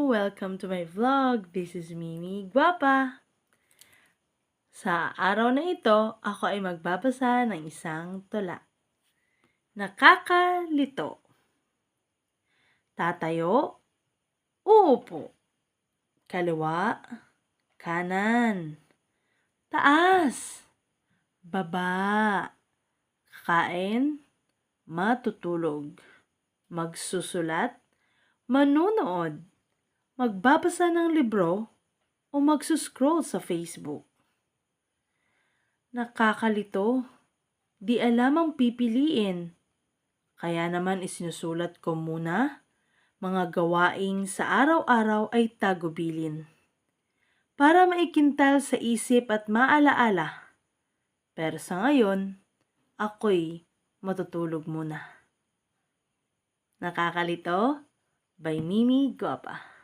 Welcome to my vlog. This is Mimi Guapa. Sa araw na ito, ako ay magbabasa ng isang tula. Nakakalito. Tatayo, uupo. Kaliwa, kanan. Taas, baba. Kakain, matutulog. Magsusulat, manunood. Magbabasa ng libro o magsuscroll sa Facebook. Nakakalito, di alam ang pipiliin. Kaya naman isinusulat ko muna, mga gawaing sa araw-araw ay tagubilin. Para maikintal sa isip at maalaala. Pero sa ngayon, ako'y matutulog muna. Nakakalito by Mimi Guapa.